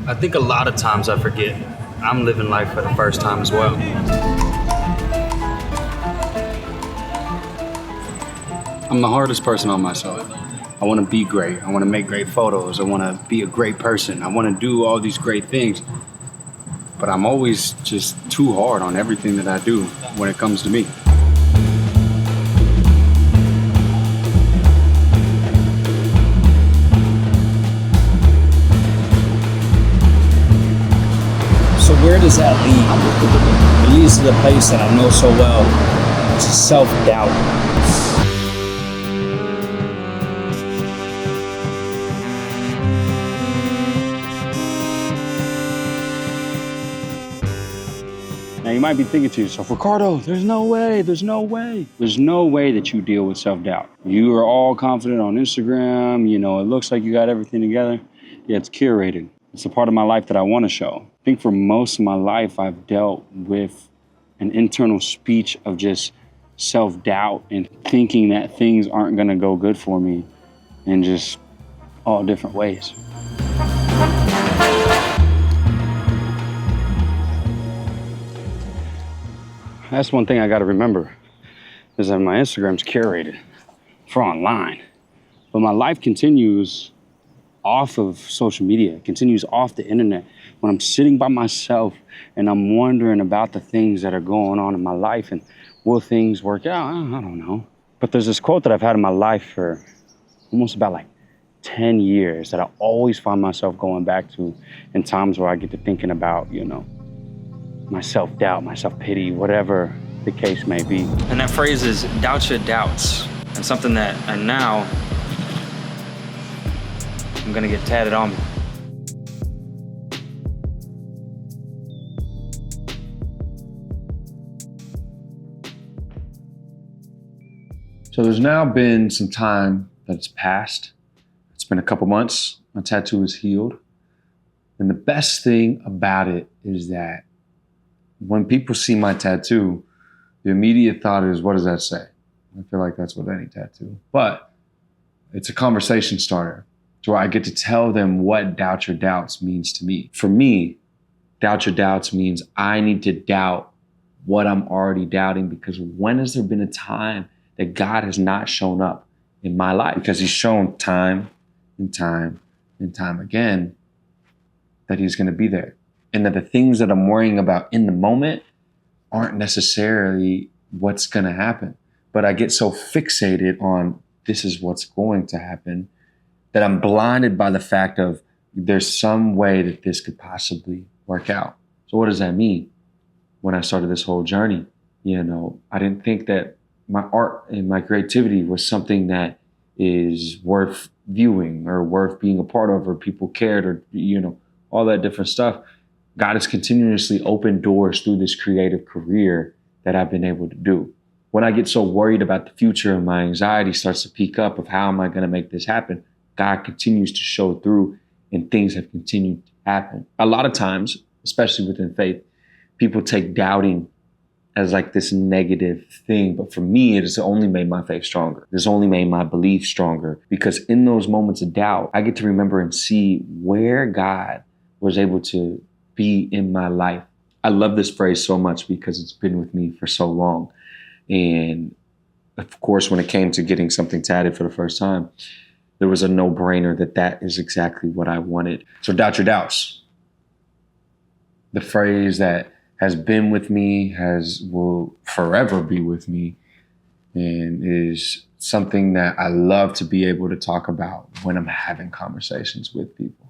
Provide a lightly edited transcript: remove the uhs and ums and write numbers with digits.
I think a lot of times I forget I'm living life for the first time as well. I'm the hardest person on myself. I want to be great. I want to make great photos. I want to be a great person. I want to do all these great things. But I'm always just too hard on everything that I do when it comes to me. So where does that lead? It leads to the place that I know so well, which is self-doubt. Now you might be thinking to yourself, Ricardo, there's no way that you deal with self-doubt. You are all confident on Instagram, it looks like you got everything together. Yeah, it's curated. It's a part of my life that I want to show. I think for most of my life, I've dealt with an internal speech of just self-doubt and thinking that things aren't gonna go good for me in just all different ways. That's one thing I gotta remember, is that my Instagram's curated for online. But my life continues off of social media, continues off the internet. When I'm sitting by myself and I'm wondering about the things that are going on in my life and will things work out? I don't know. But there's this quote that I've had in my life for almost about 10 years that I always find myself going back to in times where I get to thinking about, my self-doubt, my self-pity, whatever the case may be. And that phrase is doubt your doubts. And something that now I'm gonna get tatted on me. So there's now been some time that's passed. It's been a couple months. My tattoo is healed. And the best thing about it is that when people see my tattoo, the immediate thought is, what does that say? I feel like that's with any tattoo. But it's a conversation starter to where I get to tell them what doubt your doubts means to me. For me, doubt your doubts means I need to doubt what I'm already doubting, because when has there been a time that God has not shown up in my life? Because he's shown time and time and time again that he's gonna be there. And that the things that I'm worrying about in the moment aren't necessarily what's gonna happen. But I get so fixated on this is what's going to happen that I'm blinded by the fact of there's some way that this could possibly work out. So what does that mean? When I started this whole journey, I didn't think that my art and my creativity was something that is worth viewing or worth being a part of, or people cared, or, all that different stuff. God has continuously opened doors through this creative career that I've been able to do. When I get so worried about the future and my anxiety starts to peak up of how am I gonna make this happen, God continues to show through and things have continued to happen. A lot of times, especially within faith, people take doubting as this negative thing. But for me, it has only made my faith stronger. It's only made my belief stronger, because in those moments of doubt, I get to remember and see where God was able to be in my life. I love this phrase so much because it's been with me for so long. And of course, when it came to getting something tatted for the first time, there was a no-brainer that is exactly what I wanted. So doubt your doubts. The phrase that has been with me, will forever be with me, and is something that I love to be able to talk about when I'm having conversations with people.